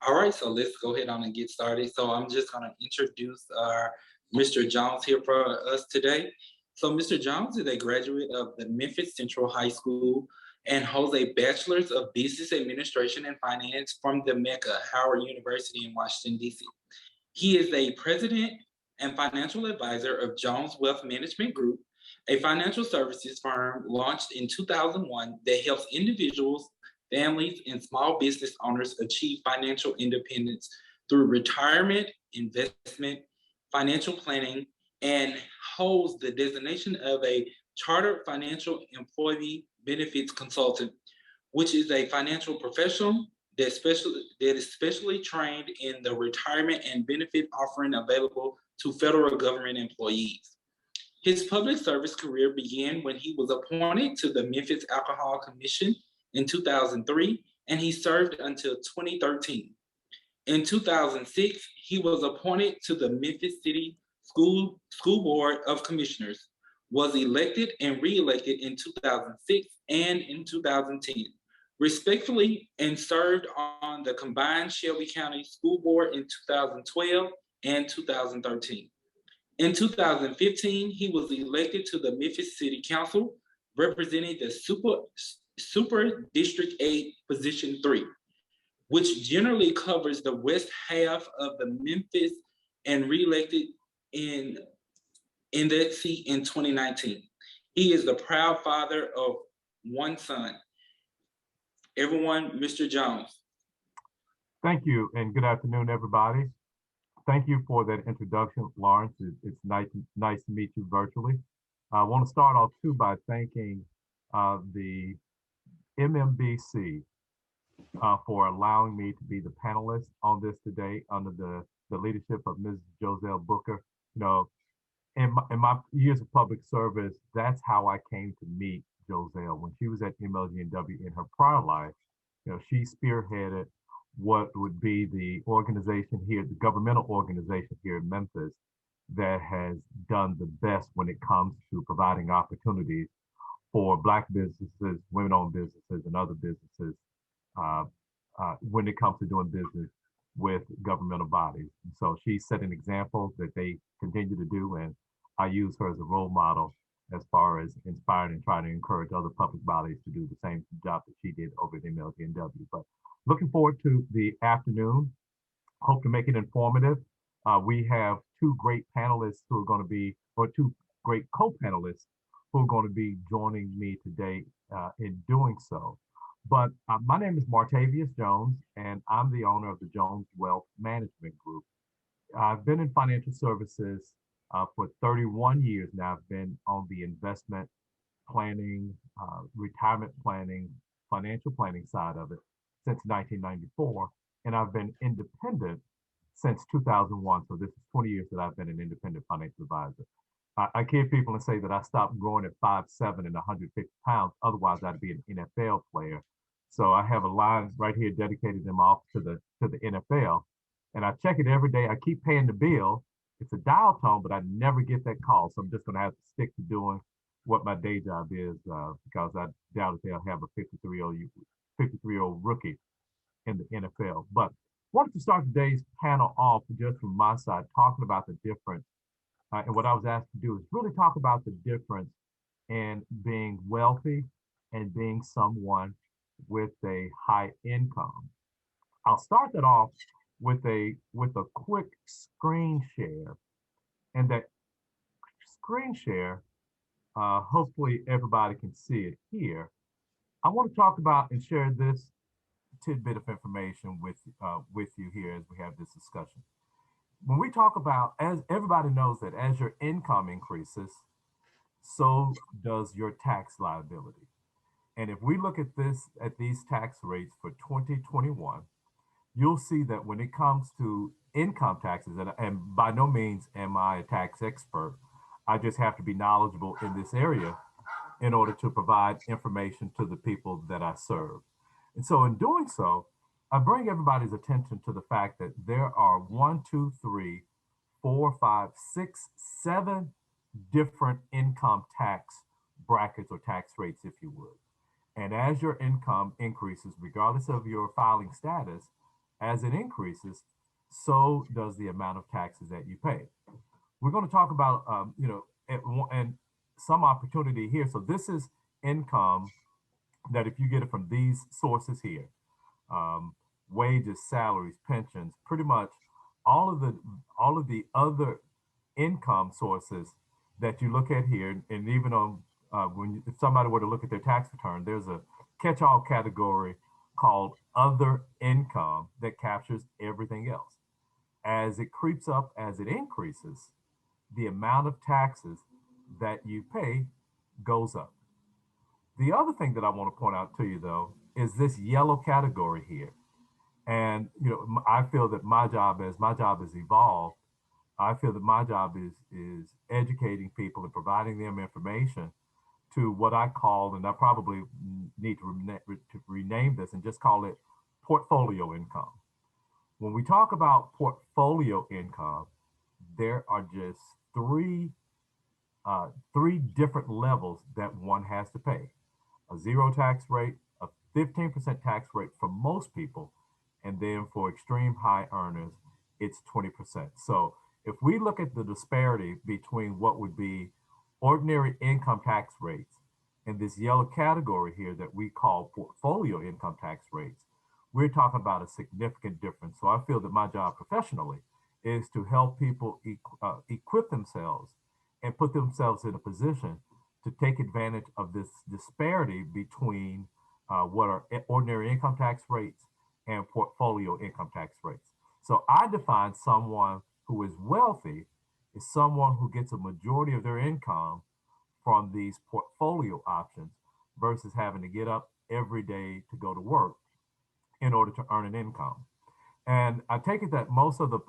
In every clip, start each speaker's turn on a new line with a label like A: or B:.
A: All right, so let's go ahead on and get started. So I'm just going to introduce Mr. Jones here for us today. So Mr. Jones is a graduate of the Memphis Central High School and holds a Bachelor's of Business Administration and Finance from the Mecca, Howard University in Washington, D.C. He is a president and financial advisor of Jones Wealth Management Group, a financial services firm launched in 2001 that helps individuals, families, and small business owners achieve financial independence through retirement, investment, financial planning, and holds the designation of a chartered financial employee benefits consultant, which is a financial professional that is specially trained in the retirement and benefit offering available to federal government employees. His public service career began when he was appointed to the Memphis Alcohol Commission in 2003, and he served until 2013. In 2006, he was appointed to the Memphis City School Board of Commissioners, was elected and re-elected in 2006 and in 2010, respectively, and served on the combined Shelby County School Board in 2012 and 2013. In 2015, he was elected to the Memphis City Council, representing the Super District 8 Position 3, which generally covers the west half of the Memphis, and re-elected in that seat in 2019. He is the proud father of one son. Everyone, Mr. Jones.
B: Thank you, and good afternoon, everybody. Thank you for that introduction, Lawrence. It's nice to meet you virtually. I want to start off too by thanking the MMBC for allowing me to be the panelist on this today under the leadership of Ms. Joselle Booker. You know, in my years of public service, that's how I came to meet Joselle. When she was at MLGNW in her prior life, you know, she spearheaded what would be the organization here, the governmental organization here in Memphis that has done the best when it comes to providing opportunities for Black businesses, women-owned businesses, and other businesses when it comes to doing business with governmental bodies. And so she set an example that they continue to do, and I use her as a role model as far as inspiring and trying to encourage other public bodies to do the same job that she did over at MLGNW. But looking forward to the afternoon. Hope to make it informative. We have two great panelists who are going to be, or two great co-panelists who are going to be joining me today in doing so. But my name is Martavius Jones, and I'm the owner of the Jones Wealth Management Group. I've been in financial services for 31 years now. I've been on the investment planning, retirement planning, financial planning side of it since 1994, and I've been independent since 2001. So this is 20 years that I've been an independent financial advisor. I kid people and say that I stopped growing at 5'7" and 150 pounds. Otherwise, I'd be an NFL player. So I have a line right here dedicated in my office to the NFL, and I check it every day. I keep paying the bill. It's a dial tone, but I never get that call. So I'm just going to have to stick to doing what my day job is because I doubt if they'll have a 53-year-old rookie in the NFL. But wanted to start today's panel off just from my side, talking about the difference. And what I was asked to do is really talk about the difference in being wealthy and being someone with a high income. I'll start that off with a quick screen share. And that screen share, hopefully everybody can see it here. I want to talk about and share this tidbit of information with you here as we have this discussion. When we talk about, as everybody knows that as your income increases, so does your tax liability. And if we look at these tax rates for 2021, you'll see that when it comes to income taxes, and by no means am I a tax expert, I just have to be knowledgeable in this area in order to provide information to the people that I serve. And so in doing so, I bring everybody's attention to the fact that there are 7 different income tax brackets or tax rates, if you would. And as your income increases, regardless of your filing status, as it increases, so does the amount of taxes that you pay. We're going to talk about, and some opportunity here. So this is income that if you get it from these sources here, um, wages, salaries, pensions, pretty much all of the other income sources that you look at here, and even on if somebody were to look at their tax return, there's a catch-all category called other income that captures everything else. As it creeps up, as it increases, the amount of taxes that you pay goes up. The other thing that I want to point out to you, though, is this yellow category here. And I feel that my job, as my job has evolved, I feel that my job is educating people and providing them information to what I call, and I probably need to rename this and just call it portfolio income. When we talk about portfolio income, there are just three different levels that one has to pay: a zero tax rate, a 15% tax rate for most people, and then for extreme high earners, it's 20%. So if we look at the disparity between what would be ordinary income tax rates and this yellow category here that we call portfolio income tax rates, we're talking about a significant difference. So I feel that my job professionally is to help people equip themselves and put themselves in a position to take advantage of this disparity between what are ordinary income tax rates and portfolio income tax rates. So I define someone who is wealthy is someone who gets a majority of their income from these portfolio options versus having to get up every day to go to work in order to earn an income. And I take it that most of the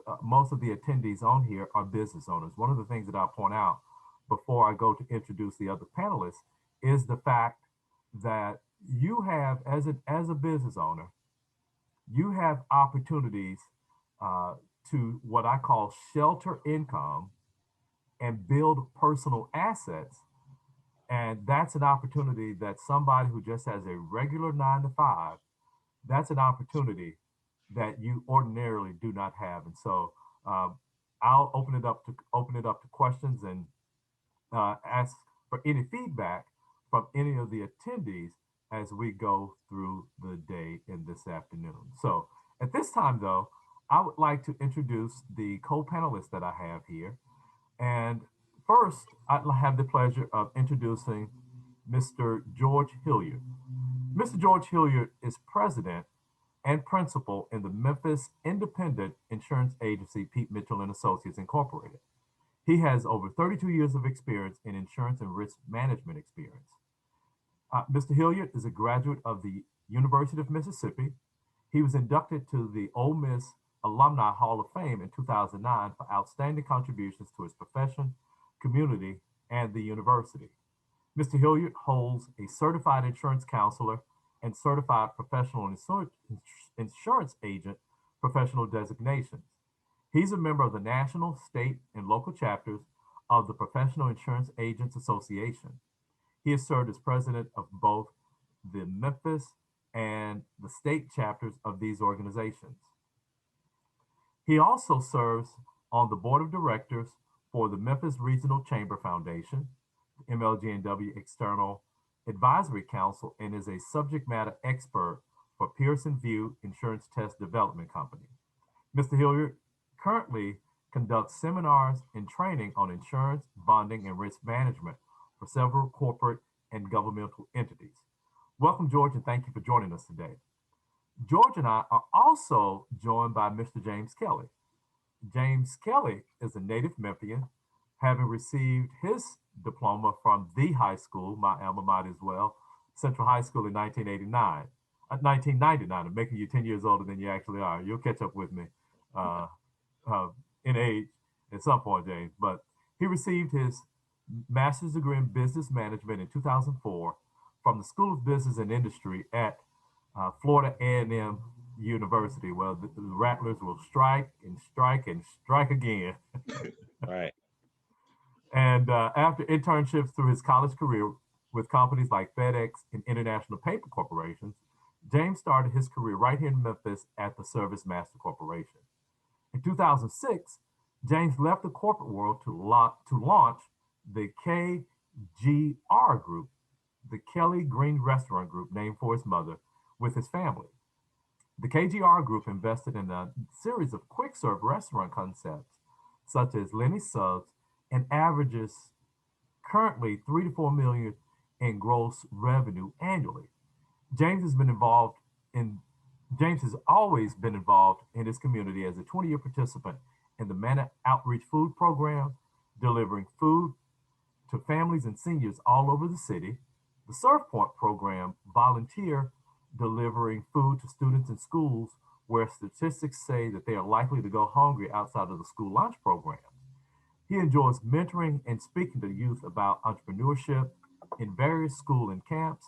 B: attendees on here are business owners. One of the things that I'll point out before I go to introduce the other panelists is the fact that you have, as a business owner, you have opportunities to what I call shelter income and build personal assets. And that's an opportunity that somebody who just has a regular 9 to 5, that's an opportunity that you ordinarily do not have. And so I'll open it up to questions and ask for any feedback from any of the attendees as we go through the day in this afternoon. So at this time, though, I would like to introduce the co-panelists that I have here. And first, I'd have the pleasure of introducing Mr. George Hilliard. Mr. George Hilliard is president and principal in the Memphis independent insurance agency, Pete Mitchell and Associates Incorporated. He has over 32 years of experience in insurance and risk management experience. Mr. Hilliard is a graduate of the University of Mississippi. He was inducted to the Ole Miss Alumni Hall of Fame in 2009 for outstanding contributions to his profession, community, and the university. Mr. Hilliard holds a certified insurance counselor and certified professional insurance agent professional designations. He's a member of the national, state, and local chapters of the Professional Insurance Agents Association. He has served as president of both the Memphis and the state chapters of these organizations. He also serves on the board of directors for the Memphis Regional Chamber Foundation, MLGNW External Advisory Council, and is a subject matter expert for Pearson View Insurance Test Development Company. Mr. Hilliard currently conducts seminars and training on insurance, bonding, and risk management for several corporate and governmental entities. Welcome, George, and thank you for joining us today. George and I are also joined by Mr. James Kelly. James Kelly is a native Memphian, having received his diploma from the high school, my alma mater as well, Central High School in 1999. I'm making you 10 years older than you actually are. You'll catch up with me in age at some point, James. But he received his master's degree in business management in 2004 from the School of Business and Industry at Florida A&M University. Well, the Rattlers will strike and strike and strike again.
C: Right.
B: And after internships through his college career with companies like FedEx and International Paper Corporations, James started his career right here in Memphis at the Service Master Corporation. In 2006, James left the corporate world to launch the KGR Group, the Kelly Green Restaurant Group, named for his mother, with his family. The KGR Group invested in a series of quick serve restaurant concepts, such as Lenny's Subs, and averages currently 3 to 4 million in gross revenue annually. James has been involved in James has always been involved in his community as a 20-year participant in the Manna Outreach Food Program, delivering food to families and seniors all over the city. The Surf Point Program, volunteer delivering food to students in schools where statistics say that they are likely to go hungry outside of the school lunch program. He enjoys mentoring and speaking to youth about entrepreneurship in various school and camps,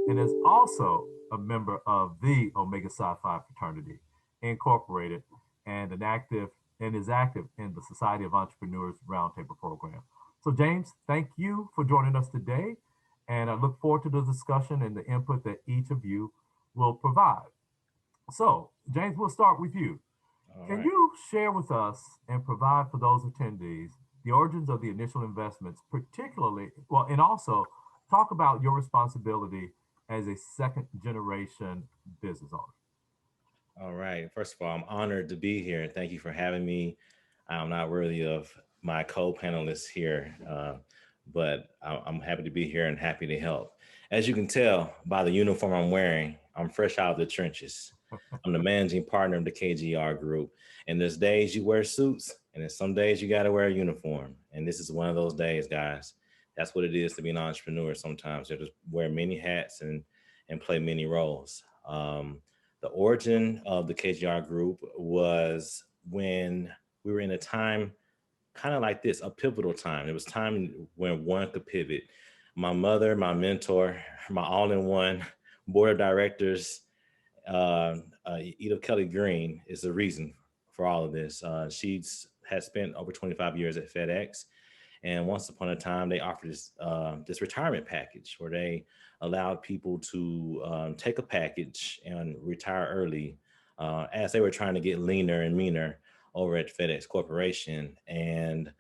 B: and is also a member of the Omega Psi Phi fraternity, Incorporated, and is active in the Society of Entrepreneurs Roundtable program. So, James, thank you for joining us today, and I look forward to the discussion and the input that each of you will provide. So, James, we'll start with you. Can you share with us and provide for those attendees the origins of the initial investments, particularly, well, and also talk about your responsibility as a second generation business owner?
C: All right. First of all, I'm honored to be here. Thank you for having me. I'm not worthy of my co-panelists here, but I'm happy to be here and happy to help. As you can tell by the uniform I'm wearing, I'm fresh out of the trenches. I'm the managing partner of the KGR Group. And there's days you wear suits, and there's some days you got to wear a uniform. And this is one of those days, guys. That's what it is to be an entrepreneur sometimes. You have to wear many hats and play many roles. The origin of the KGR Group was when we were in a time kind of like this, a pivotal time. It was time when one could pivot. My mother, my mentor, my all-in-one board of directors, Edith Kelly Green is the reason for all of this. She's had spent over 25 years at FedEx. And once upon a time, they offered this retirement package where they allowed people to take a package and retire early as they were trying to get leaner and meaner over at FedEx Corporation. And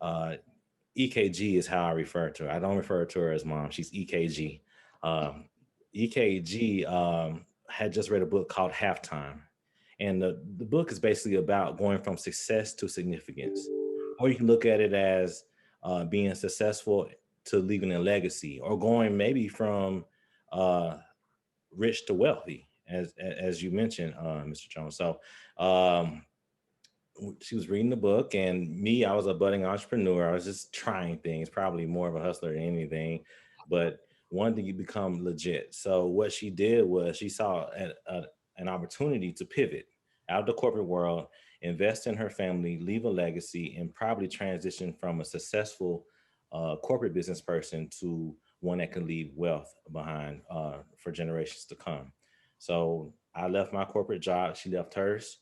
C: EKG is how I refer to her. I don't refer to her as mom. She's EKG. EKG had just read a book called Halftime. And the book is basically about going from success to significance. Or you can look at it as being successful to leaving a legacy, or going maybe from rich to wealthy, as you mentioned, Mr. Jones. So she was reading the book, and me, I was a budding entrepreneur. I was just trying things, probably more of a hustler than anything, but wanted to become legit. So what she did was she saw an opportunity to pivot out of the corporate world, invest in her family, leave a legacy, and probably transition from a successful corporate business person to one that can leave wealth behind for generations to come. So I left my corporate job. She left hers.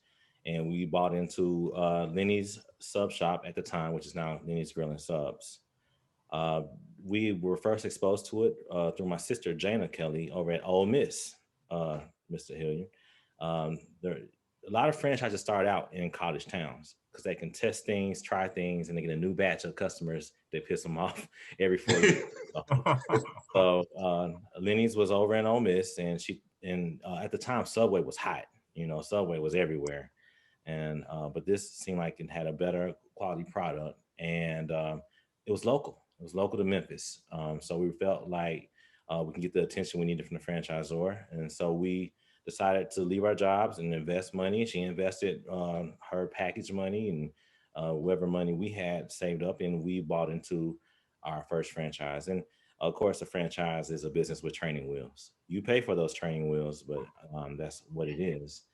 C: And we bought into Lenny's Sub Shop at the time, which is now Lenny's Grill and Subs. We were first exposed to it through my sister, Jana Kelly, over at Ole Miss, Mr. Hilliard. A lot of franchises start out in college towns because they can test things, try things, and they get a new batch of customers that piss them off every 4 years. So Lenny's was over in Ole Miss, and at the time, Subway was hot. Subway was everywhere. And but this seemed like it had a better quality product, and it was local. It was local to Memphis. So we felt like we can get the attention we needed from the franchisor, and so we decided to leave our jobs and invest money. She invested her package money and whatever money we had saved up, and we bought into our first franchise. And of course, a franchise is a business with training wheels. You pay for those training wheels, but that's what it is.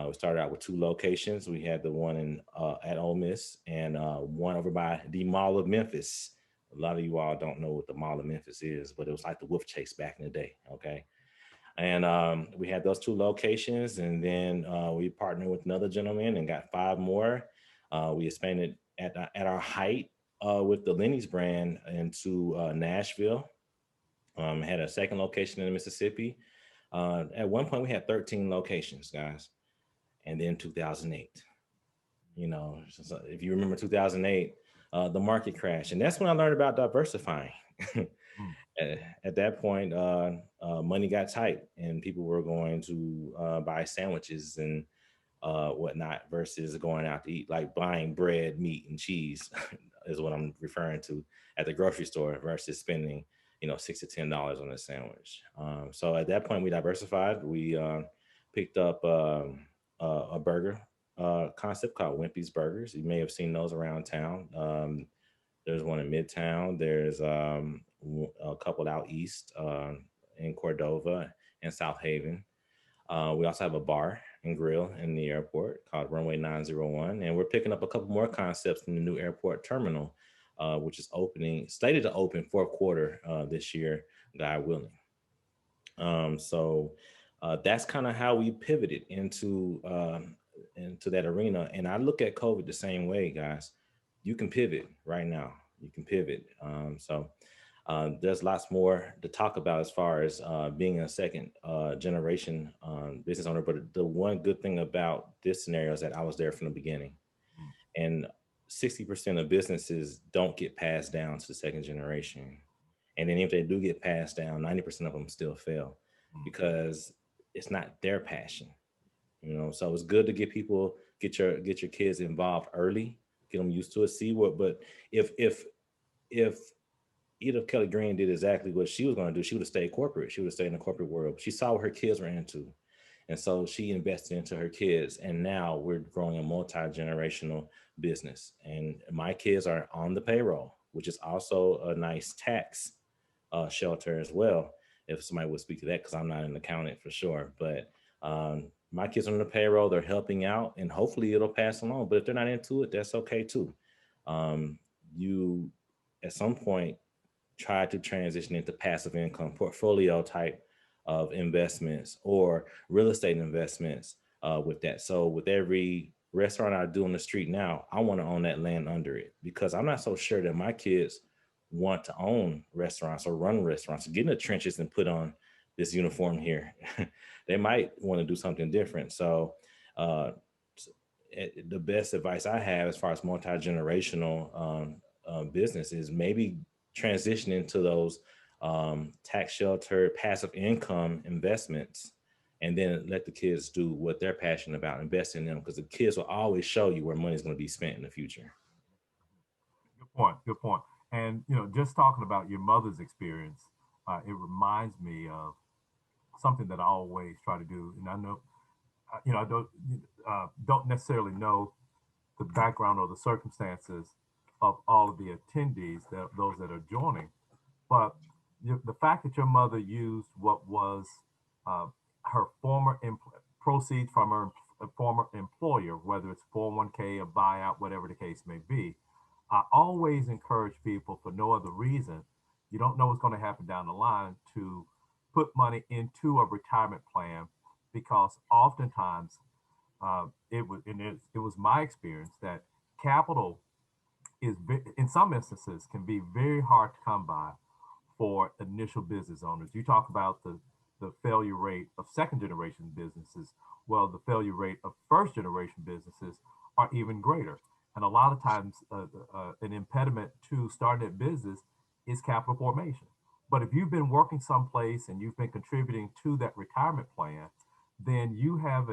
C: We started out with 2 locations. We had the one at Ole Miss and one over by the Mall of Memphis. A lot of you all don't know what the Mall of Memphis is, but it was like the Wolf Chase back in the day, okay? And we had those 2 locations, and then we partnered with another gentleman and got 5 more. We expanded at our height with the Lenny's brand into Nashville. Had a second location in Mississippi. At one point, we had 13 locations, guys, and then 2008. You know, so if you remember 2008, the market crashed, and that's when I learned about diversifying.
B: Mm.
C: At that point, money got tight, and people were going to buy sandwiches and whatnot versus going out to eat, like buying bread, meat, and cheese is what I'm referring to at the grocery store versus spending, $6 to $10 on a sandwich. So at that point, we diversified. We picked up a burger concept called Wimpy's Burgers. You may have seen those around town. There's one in Midtown. There's a couple out east in Cordova and South Haven. We also have a bar and grill in the airport called Runway 901. And we're picking up a couple more concepts in the new airport terminal, which is slated to open fourth quarter this year, God willing. So that's kind of how we pivoted into that arena. And I look at COVID the same way, guys. You can pivot right now. You can pivot. There's lots more to talk about as far as being a second generation business owner. But the one good thing about this scenario is that I was there from the beginning. And 60% of businesses don't get passed down to the second generation. And then if they do get passed down, 90% of them still fail because it's not their passion. So it's good to get your kids involved early, get them used to it, see what. But if Edith Kelly Green did exactly what she was going to do, she would have stayed corporate. She would have stayed in the corporate world. She saw what her kids were into. And so she invested into her kids. And now we're growing a multi-generational business. And my kids are on the payroll, which is also a nice tax shelter as well. If somebody would speak to that, because I'm not an accountant for sure. But my kids are on the payroll, they're helping out, and hopefully it'll pass along. But if they're not into it, that's okay too. You, at some point, try to transition into passive income portfolio type of investments or real estate investments with that. So with every restaurant I do on the street now, I want to own that land under it, because I'm not so sure that my kids want to own restaurants or run restaurants, get in the trenches and put on this uniform here. They might want to do something different. So the best advice I have as far as multi-generational business is maybe transition into those tax sheltered passive income investments, and then let the kids do what they're passionate about, invest in them, because the kids will always show you where money is going to be spent in the future.
B: Good point. Good point. And just talking about your mother's experience, it reminds me of something that I always try to do. And I know, I don't necessarily know the background or the circumstances of all of the attendees, those that are joining, but the fact that your mother used what was her former proceeds from her former employer, whether it's 401k, a buyout, whatever the case may be. I always encourage people, for no other reason, you don't know what's going to happen down the line, to put money into a retirement plan, because oftentimes it was my experience that capital is, in some instances, can be very hard to come by for initial business owners. You talk about the failure rate of second generation businesses. Well, the failure rate of first generation businesses are even greater. And a lot of times an impediment to starting a business is capital formation. But if you've been working someplace and you've been contributing to that retirement plan, then you have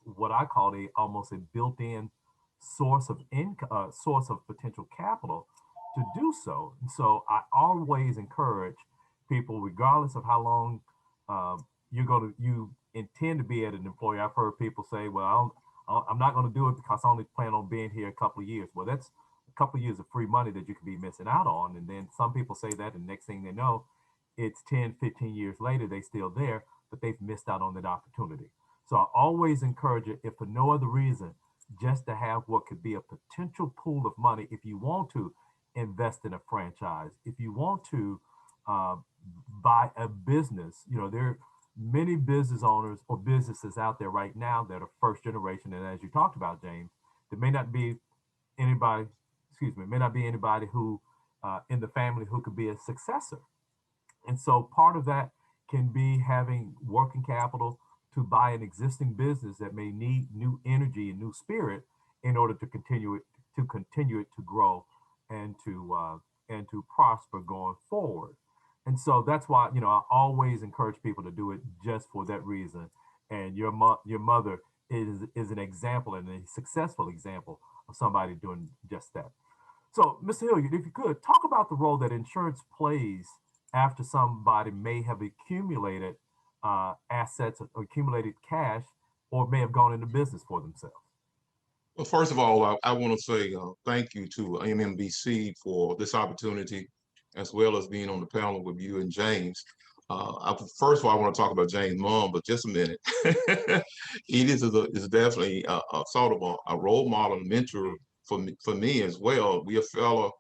B: what I call almost a built-in source of income, source of potential capital to do so. And so I always encourage people, regardless of how long you intend to be at an employer. I've heard people say, "Well, I'm not going to do it because I only plan on being here a couple of years." Well, that's a couple of years of free money that you could be missing out on. And then some people say that, and next thing they know, it's 10, 15 years later, they're still there, but they've missed out on that opportunity. So I always encourage it, if for no other reason, just to have what could be a potential pool of money. If you want to invest in a franchise, if you want to buy a business, there are many business owners or businesses out there right now that are first generation. And as you talked about, James, there may not be anybody who in the family who could be a successor. And so part of that can be having working capital to buy an existing business that may need new energy and new spirit in order to continue it to grow and to prosper going forward. And so that's why, you know, I always encourage people to do it just for that reason. And your mother is an example and a successful example of somebody doing just that. So, Mr. Hilliard, if you could talk about the role that insurance plays after somebody may have accumulated assets or accumulated cash or may have gone into business for themselves.
D: Well, first of all, I want to say thank you to MMBC for this opportunity, as well as being on the panel with you and James. First of all, I want to talk about James' mom, but just a minute. Edith is definitely a sort of a role model and mentor for me as well. We are fellow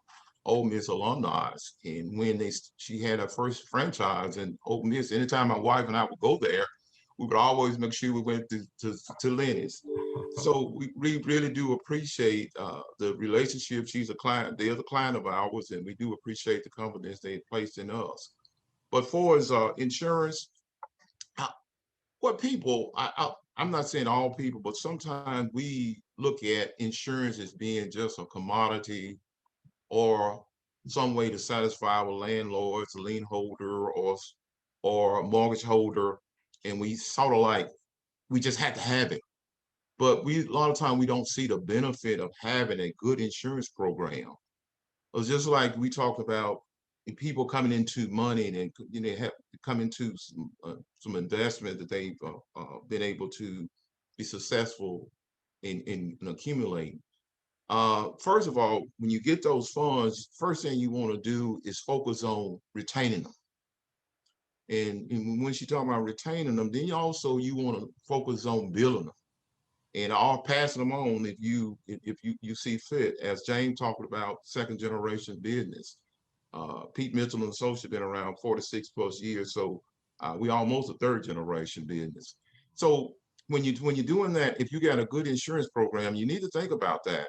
D: Ole Miss alumni, and when she had her first franchise in Ole Miss, anytime my wife and I would go there, we would always make sure we went to Lenny's. So we really do appreciate the relationship. She's a client, they're the client of ours, and we do appreciate the confidence they placed in us. But for as insurance, what people, I'm not saying all people, but sometimes we look at insurance as being just a commodity or some way to satisfy our landlords, a lien holder, or a mortgage holder, and we sort of like we just have to have it. But a lot of time we don't see the benefit of having a good insurance program. It's just like we talk about people coming into money and have come into some investment that they've been able to be successful in accumulating. First of all, when you get those funds, first thing you want to do is focus on retaining them. And when she talk about retaining them, then you want to focus on building them. And I'll pass them on if you see fit. As James talked about, second generation business. Pete Mitchell and Associates been around 46 plus years, so we almost a third generation business. So when you're doing that, if you got a good insurance program, you need to think about that.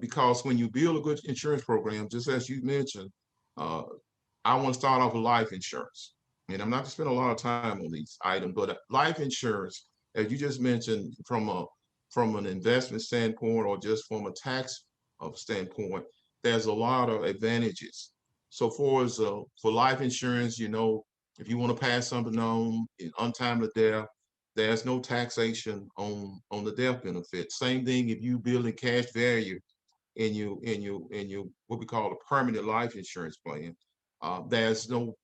D: Because when you build a good insurance program, just as you mentioned, I want to start off with life insurance. And I'm not going to spend a lot of time on these items, but life insurance, as you just mentioned, from an investment standpoint or just from a tax standpoint, there's a lot of advantages. So for life insurance, if you want to pass something on in untimely death, there's no taxation on the death benefit. Same thing if you build in cash value in your what we call a permanent life insurance plan. There's no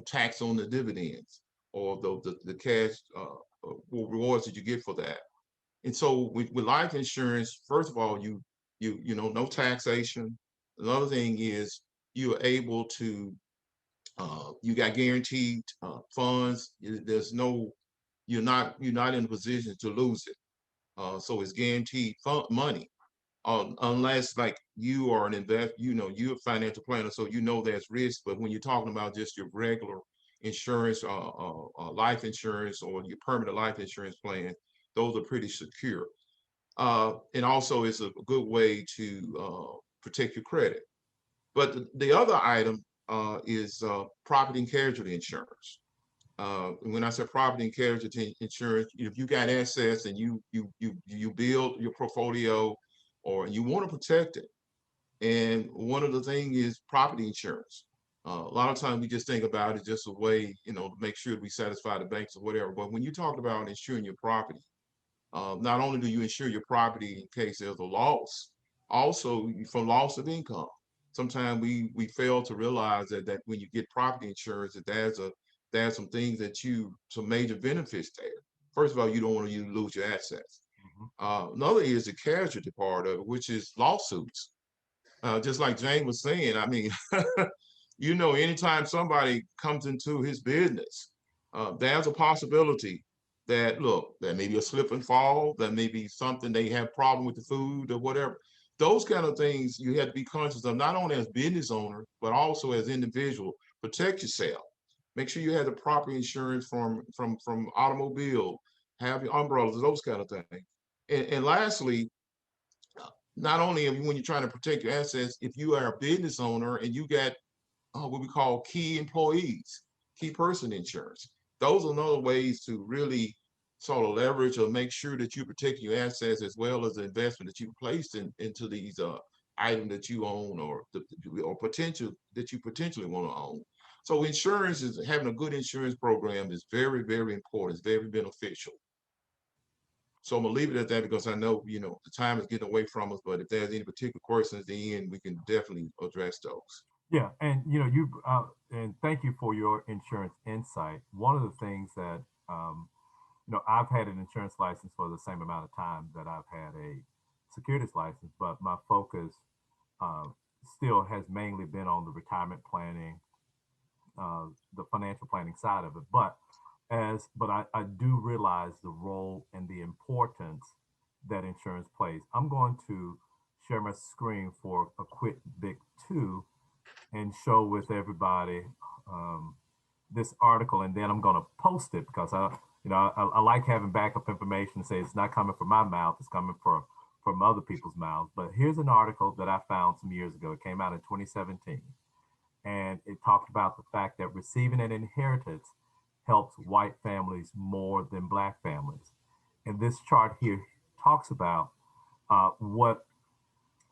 D: tax on the dividends or the cash rewards that you get for that. And so with life insurance, first of all, no taxation. Another thing is you're able to you got guaranteed funds. You're not in a position to lose it. So it's guaranteed money. Unless like you are an you're a financial planner, so there's risk. But when you're talking about just your regular insurance, life insurance, or your permanent life insurance plan, those are pretty secure. And also, it's a good way to protect your credit. But the other item is property and casualty insurance. When I say property and casualty insurance, if you got assets and you build your portfolio or you want to protect it, and one of the things is property insurance. A lot of times we just think about it just a way, to make sure we satisfy the banks or whatever. But when you talk about insuring your property, not only do you insure your property in case there's a loss, also from loss of income. Sometimes we fail to realize that when you get property insurance, that there's some things some major benefits there. First of all, you don't want to lose your assets. Another is the casualty part of it, which is lawsuits. Just like Jane was saying, I mean, anytime somebody comes into his business, there's a possibility that may be a slip and fall, that may be something they have problem with the food or whatever. Those kind of things you have to be conscious of, not only as business owner, but also as individual. Protect yourself. Make sure you have the proper insurance from automobile, have your umbrellas, those kind of things. And lastly, not only when you're trying to protect your assets, if you are a business owner and you got what we call key employees. key person insurance. Those are other ways to really sort of leverage or make sure that you protect your assets as well as the investment that you placed into these items that you own or potential that you potentially want to own. So insurance is having a good insurance program is very, very important. It's very beneficial. So I'm gonna leave it at that because I know, you know, the time is getting away from us, but if there's any particular questions at the end, we can definitely address those.
B: Yeah, and you know, and thank you for your insurance insight. One of the things that you know, I've had an insurance license for the same amount of time that I've had a securities license, but my focus uh, still has mainly been on the retirement planning, the financial planning side of it. But I do realize the role and the importance that insurance plays. I'm going to share my screen for a quick bit too and show with everybody this article, and then I'm going to post it because I like having backup information to say it's not coming from my mouth, it's coming from other people's mouths. But here's an article that I found some years ago. It came out in 2017, and it talked about the fact that receiving an inheritance helps white families more than black families. And this chart here talks about what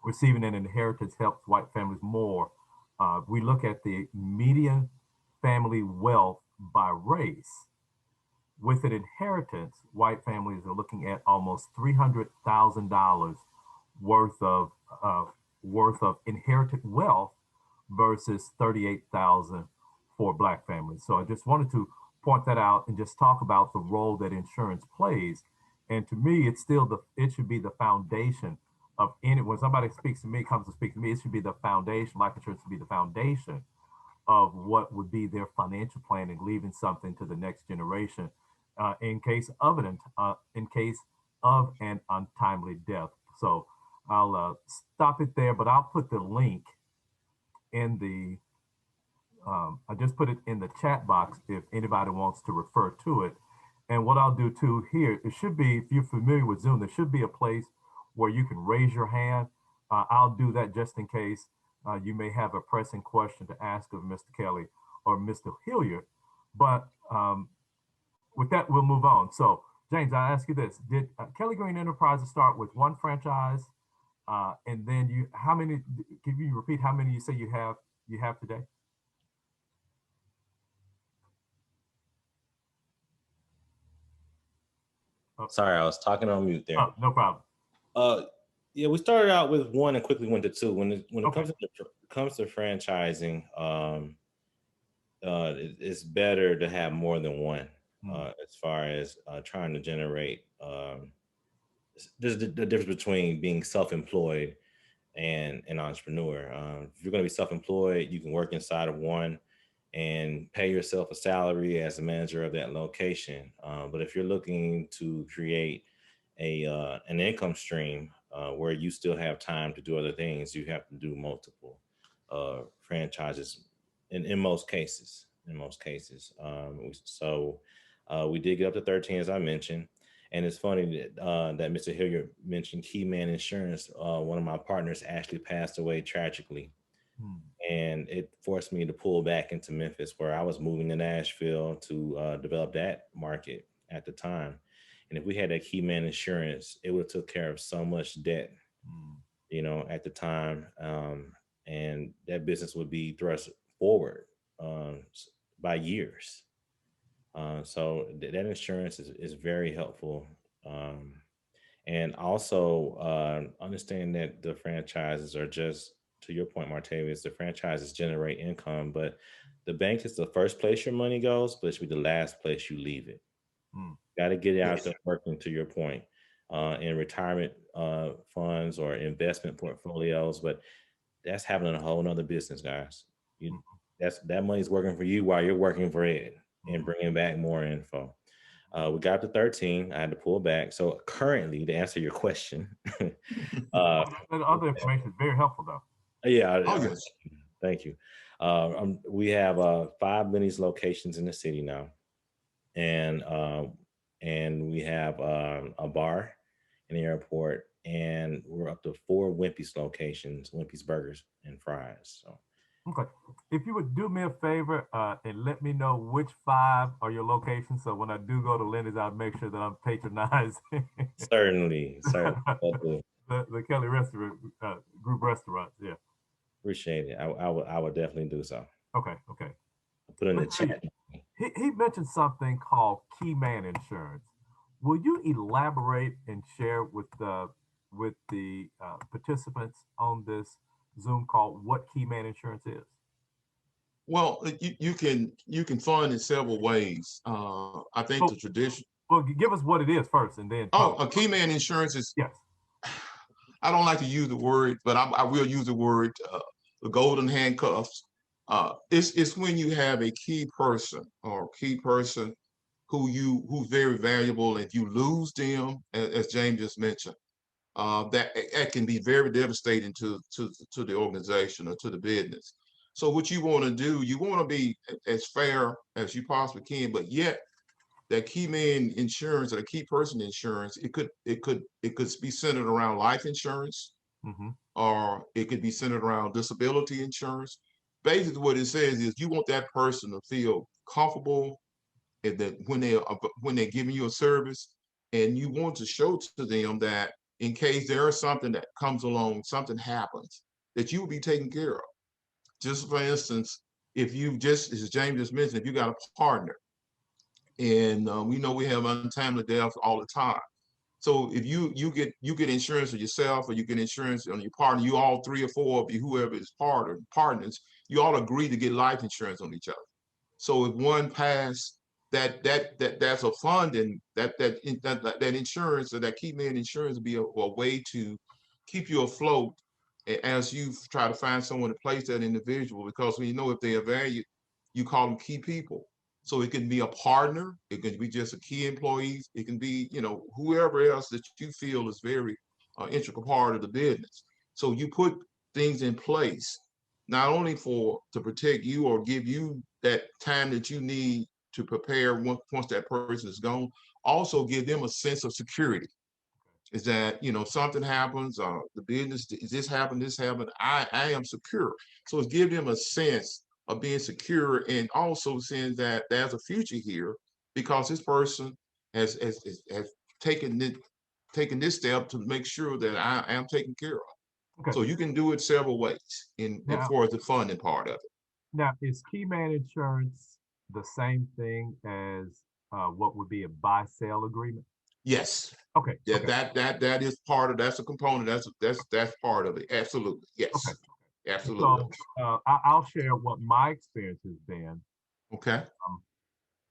B: receiving an inheritance helps white families more. We look at the median family wealth by race. With an inheritance, white families are looking at almost $300,000 worth of inherited wealth versus 38,000 for black families. So I just wanted to point that out and just talk about the role that insurance plays. And to me, it should be the foundation of any, when somebody speaks to me, comes to speak to me, it should be the foundation. Life insurance should be the foundation of what would be their financial planning, leaving something to the next generation in case of an untimely death. So I'll stop it there, but I'll put the link in the I just put it in the chat box if anybody wants to refer to it. And what I'll do too here, it should be, if you're familiar with Zoom, there should be a place where you can raise your hand. I'll do that just in case you may have a pressing question to ask of Mr. Kelly or Mr. Hilliard. But with that, we'll move on. So James, I'll ask you this. Did Kelly Green Enterprises start with one franchise? And then how many, can you repeat how many you say you have today?
C: Sorry, I was talking on mute there.
B: Oh, no problem.
C: Yeah, we started out with one and quickly went to two. When it
B: Okay.
C: comes to franchising, it's better to have more than one as far as trying to generate. There's the difference between being self-employed and an entrepreneur. If you're going to be self-employed, you can work inside of one and pay yourself a salary as a manager of that location. But if you're looking to create an income stream where you still have time to do other things, you have to do multiple franchises in most cases. So we did get up to 13, as I mentioned. And it's funny that Mr. Hilliard mentioned Keyman Insurance. One of my partners actually passed away tragically. And it forced me to pull back into Memphis, where I was moving to Nashville to develop that market at the time. And if we had that Keyman Insurance, it would have took care of so much debt, you know, at the time. And that business would be thrust forward by years. So that insurance is very helpful. And also understand that the franchises are just, to your point, Martavius, the franchises generate income, but the bank is the first place your money goes, but it should be the last place you leave it. Got to get it out there working, to your point, in retirement funds or investment portfolios, but that's having a whole nother business, guys. That money's working for you while you're working for Ed and bringing back more info. We got to 13. I had to pull back. So currently, to answer your question,
B: other information is very helpful, though.
C: Yeah.
D: Oh, yes.
C: Thank you. We have 5 Lenny's locations in the city now, and we have a bar in the airport, and we're up to 4 Wimpy's locations, Wimpy's Burgers and Fries. So
B: Okay. If you would do me a favor and let me know which 5 are your locations, so when I do go to Lenny's, I'll make sure that I'm patronizing
C: Certainly, certainly. Definitely.
B: the Kelly restaurant group restaurants. Yeah.
C: Appreciate it. I would definitely do so.
B: Okay. Okay.
C: I'll put in the
B: Mr.
C: chat.
B: Hilliard, he mentioned something called key man insurance. Will you elaborate and share with the participants on this Zoom call what key man insurance is?
D: Well, you can fund in several ways. I think
B: So,
D: the tradition.
B: well, give us what it is first, and then
D: Oh,
B: talk.
D: a key man insurance is.
B: Yes.
D: I don't like to use the word, but I will use the word the golden handcuffs. It's when you have a key person or key person who's very valuable, and if you lose them, as James just mentioned, that can be very devastating to the organization or to the business. So what you want to do, you want to be as fair as you possibly can, but yet that key man insurance or the key person insurance, it could be centered around life insurance,
B: Mm-hmm.
D: or it could be centered around disability insurance. Basically, what it says is you want that person to feel comfortable, and that when they're giving you a service, and you want to show to them that in case there is something that comes along, something happens, that you will be taken care of. Just for instance, if you just, as James just mentioned, if you got a partner, and we know we have untimely deaths all the time. So if you get insurance for yourself, or you get insurance on your partner, you all 3 or 4 of you, whoever is partners, you all agree to get life insurance on each other. So if one passed, that's a fund, and that insurance, or that key man insurance, would be a way to keep you afloat as you try to find someone to place that individual. Because when you know if they are valued, you call them key people. So it can be a partner, it can be just a key employee, it can be whoever else that you feel is very integral part of the business. So you put things in place not only to protect you or give you that time that you need to prepare once that person is gone, also give them a sense of security. Is that something happens, the business, this happened, I am secure. So it's give them a sense of being secure, and also saying that there's a future here, because this person has taken this step to make sure that I am taken care of.
B: Okay.
D: So you can do it several ways as far as the funding part of it.
B: Now, is key man insurance the same thing as what would be a buy-sell agreement?
D: Yes.
B: Okay.
D: Yeah,
B: Okay.
D: that is part of, that's a component. That's part of it. Absolutely. Yes.
B: Okay.
D: Absolutely.
B: So I'll share what my experience has been.
D: Okay.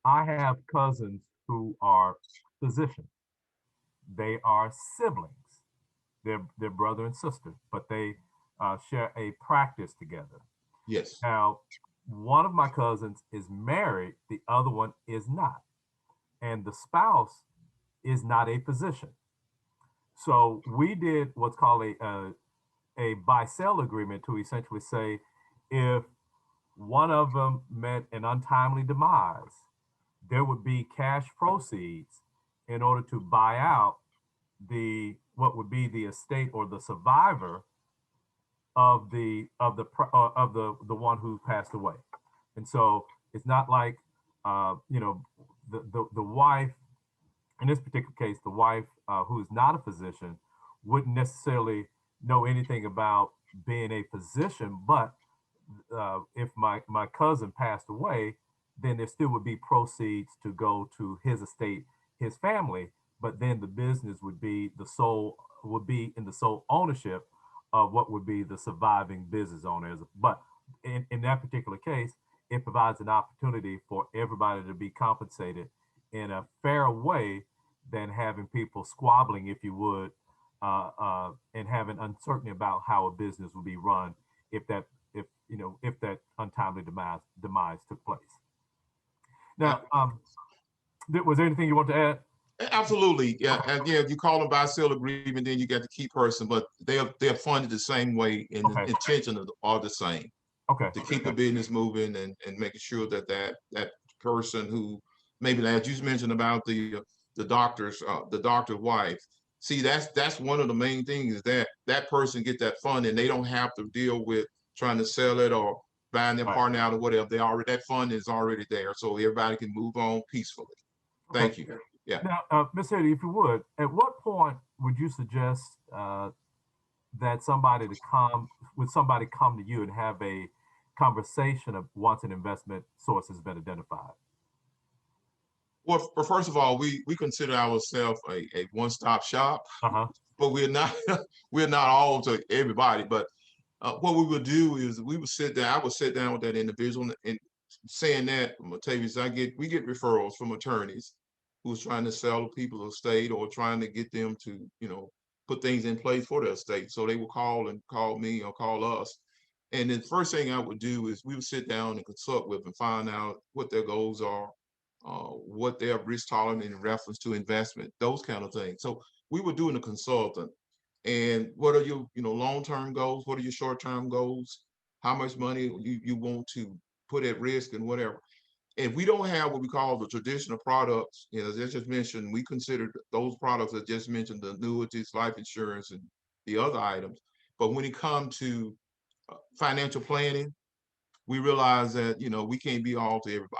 B: I have cousins who are physicians. They are siblings. They're brother and sister, but they share a practice together.
D: Yes.
B: Now, one of my cousins is married, the other one is not, and the spouse is not a physician. So we did what's called a buy-sell agreement to essentially say, if one of them met an untimely demise, there would be cash proceeds in order to buy out what would be the estate or the survivor of the one who passed away. And so it's not like the wife, in this particular case, the wife who is not a physician wouldn't necessarily know anything about being a physician, but if my cousin passed away, then there still would be proceeds to go to his estate, his family, but then the business would be in the sole ownership of what would be the surviving business owners. But in that particular case, it provides an opportunity for everybody to be compensated in a fair way than having people squabbling, if you would, and having uncertainty about how a business will be run if that untimely demise took place. Now, was there anything you want to add?
D: Absolutely. Yeah. And yeah, if you call them buy-sell agreement, then you got the key person, but they're funded the same way, and
B: Okay.
D: the intention are the same.
B: Okay.
D: To keep the business moving, and making sure that person who, maybe as you mentioned about the doctor's wife. See, that's one of the main things, is that person get that fund, and they don't have to deal with trying to sell it, or buying their
B: Right.
D: partner out or whatever. That fund is already there, so everybody can move on peacefully. Thank you. Yeah.
B: Now, Ms. Hilliard, if you would, at what point would you suggest that somebody come to you and have a conversation of once an investment source has been identified?
D: Well, first of all, we consider ourselves a one-stop shop, but we're not we're not all to everybody. But what we would do is we would sit down. I would sit down with that individual, and saying that, Martavius, we get referrals from attorneys who's trying to sell people estate or trying to get them to, put things in place for their estate. So they will call me or call us. And the first thing I would do is we would sit down and consult with and find out what their goals are, what their risk tolerance in reference to investment, those kind of things. So we were doing a consultant. And what are your, long-term goals? What are your short-term goals? How much money you want to put at risk and whatever. If we don't have what we call the traditional products, as I just mentioned, we consider those products I just mentioned, the annuities, life insurance, and the other items. But when it comes to financial planning, we realize that, we can't be all to everybody.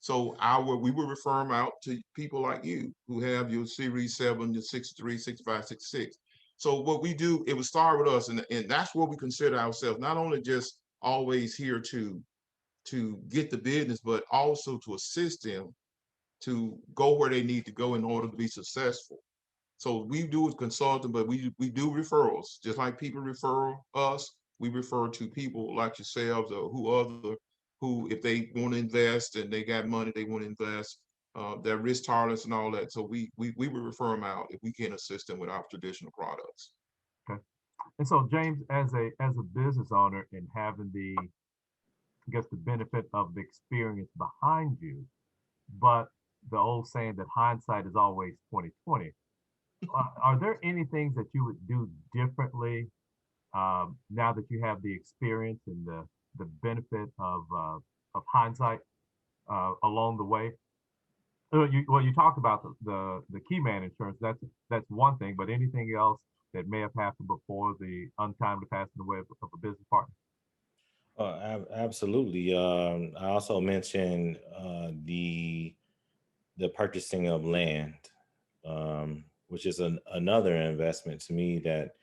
D: So we will refer them out to people like you who have your Series 7, your 63, 65, 66. So what we do, it would start with us, and that's what we consider ourselves, not only just always here to get the business, but also to assist them to go where they need to go in order to be successful. So we do a consulting, but we do referrals, just like people refer us. We refer to people like yourselves or who, if they want to invest and they got money they want to invest, their risk tolerance and all that. So we would refer them out if we can assist them with our traditional products.
B: Okay. And so, James, as a business owner and having the benefit of the experience behind you, but the old saying that hindsight is always 20/20. Are there any things that you would do differently now that you have the experience and the benefit of hindsight along the way? You talked about the key man insurance. That's one thing, but anything else that may have happened before the untimely passing away of a business partner?
C: Absolutely. I also mentioned the purchasing of land, which is another investment to me that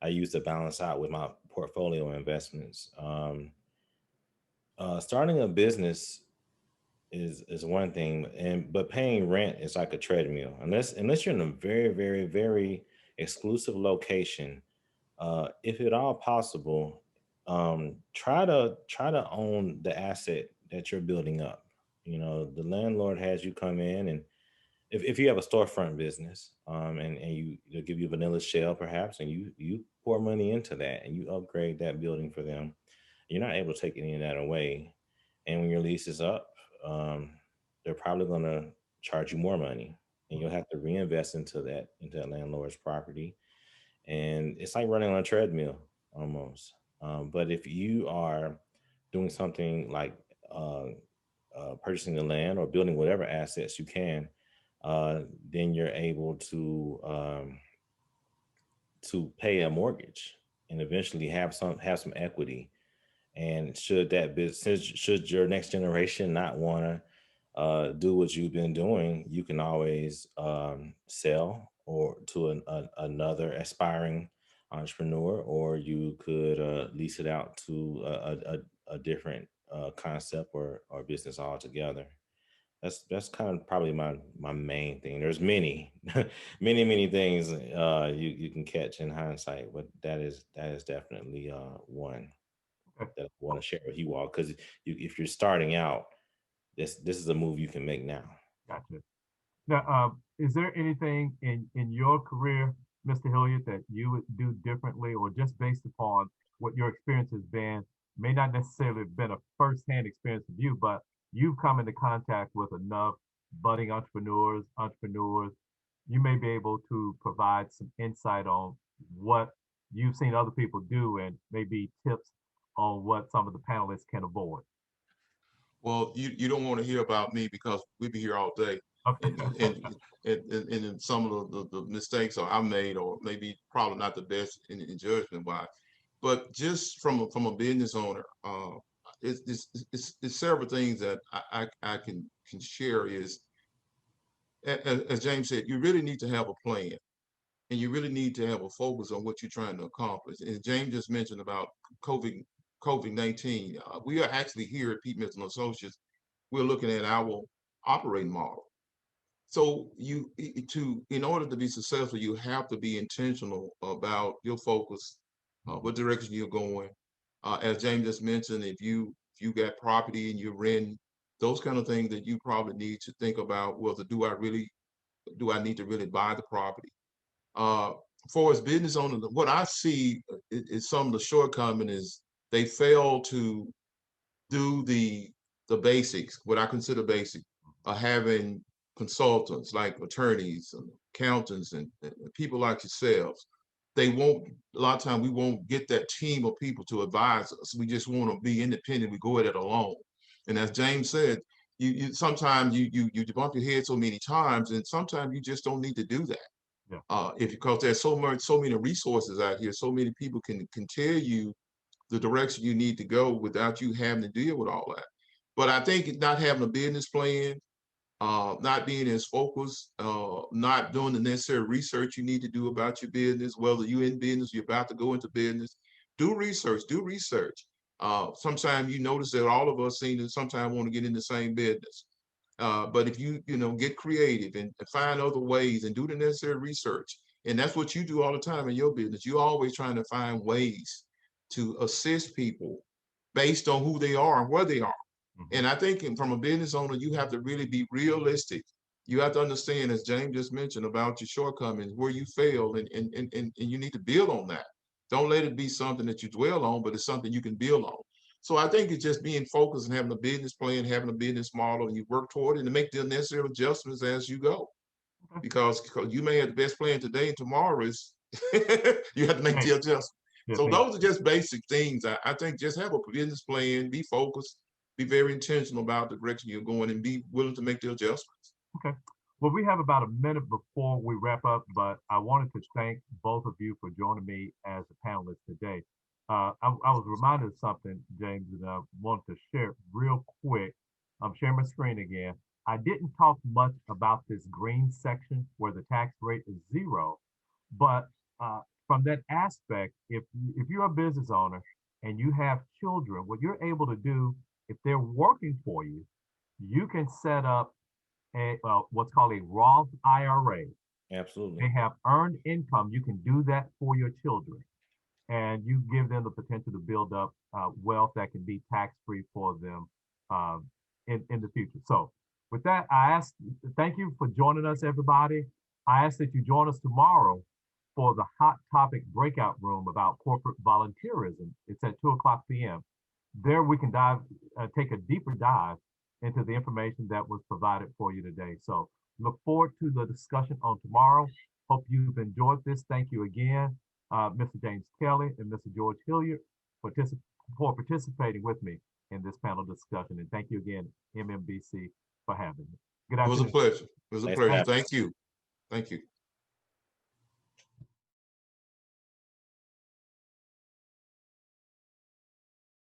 C: I use to balance out with my portfolio investments. Starting a business is one thing, but paying rent is like a treadmill. Unless you're in a very, very, very exclusive location, if at all possible, try to own the asset that you're building up. The landlord has you come in, and if you have a storefront business, and they'll give you a vanilla shell perhaps, and you pour money into that and you upgrade that building for them, you're not able to take any of that away. And when your lease is up, they're probably going to charge you more money, and you'll have to reinvest into that landlord's property. And it's like running on a treadmill almost. But if you are doing something like purchasing the land or building whatever assets you can, then you're able to pay a mortgage and eventually have some equity. And should your next generation not want to do what you've been doing, you can always sell or to another aspiring entrepreneur, or you could lease it out to a different concept or business altogether. That's kind of probably my main thing. There's many many things you can catch in hindsight, but that is definitely one that I want to share with you all, because if you're starting out, this is a move you can make now.
B: Gotcha. Now, is there anything in your career, Mr. Hilliard, that you would do differently, or just based upon what your experience has been, may not necessarily have been a firsthand experience of you, but you've come into contact with enough budding entrepreneurs, you may be able to provide some insight on what you've seen other people do and maybe tips on what some of the panelists can avoid?
D: Well, you don't want to hear about me because we'd be here all day.
B: Okay.
D: And some of the mistakes I made, or maybe probably not the best in judgment wise, but just from a business owner, it's several things that I can share is, as James said, you really need to have a plan, and you really need to have a focus on what you're trying to accomplish. And James just mentioned about COVID-19. We are actually here at Pete Mitchell Associates. We're looking at our operating model. So in order to be successful, you have to be intentional about your focus, what direction you're going. As James just mentioned, if you got property and you're renting, those kind of things that you probably need to think about. Well, do I need to really buy the property? For as business owners, what I see is some of the shortcomings is they fail to do the basics, what I consider basic, having consultants like attorneys and accountants and people like yourselves. They won't, a lot of times we won't get that team of people to advise us. We just want to be independent. We go at it alone. And as James said, you sometimes you bump your head so many times, and sometimes you just don't need to do that. Yeah. Because there's so many resources out here, so many people can tell you the direction you need to go without you having to deal with all that. But I think not having a business plan, not being as focused, not doing the necessary research you need to do about your business, whether you're in business, you're about to go into business, do research. Sometimes you notice that all of us seem to sometimes want to get in the same business. But if you get creative and find other ways and do the necessary research, and that's what you do all the time in your business, you're always trying to find ways to assist people based on who they are and where they are. And I think from a business owner, you have to really be realistic. You have to understand, as James just mentioned, about your shortcomings, where you fail, and you need to build on that. Don't let it be something that you dwell on, but it's something you can build on. So I think it's just being focused and having a business plan, having a business model, and you work toward it and make the necessary adjustments as you go. Because you may have the best plan today, and tomorrow is you have to make the adjustment. So those are just basic things. I think just have a business plan, be focused, be very intentional about the direction you're going, and be willing to make the adjustments.
B: Okay. Well, we have about a minute before we wrap up, but I wanted to thank both of you for joining me as a panelist today. I was reminded of something, James, that I want to share real quick. I'm sharing my screen again. I didn't talk much about this green section where the tax rate is 0, but from that aspect, if you're a business owner and you have children, what you're able to do, if they're working for you, you can set up what's called a Roth IRA.
C: Absolutely.
B: They have earned income. You can do that for your children, and you give them the potential to build up wealth that can be tax-free for them in the future. So with that, thank you for joining us, everybody. I ask that you join us tomorrow for the hot topic breakout room about corporate volunteerism. It's at 2:00 p.m. There we can take a deeper dive into the information that was provided for you today. So look forward to the discussion on tomorrow. Hope you've enjoyed this. Thank you again, Mr. James Kelly and Mr. George Hilliard, for participating with me in this panel discussion. And thank you again, MMBC, for having me. Good afternoon.
D: It was a pleasure. It was a pleasure. Thank you. Thank you.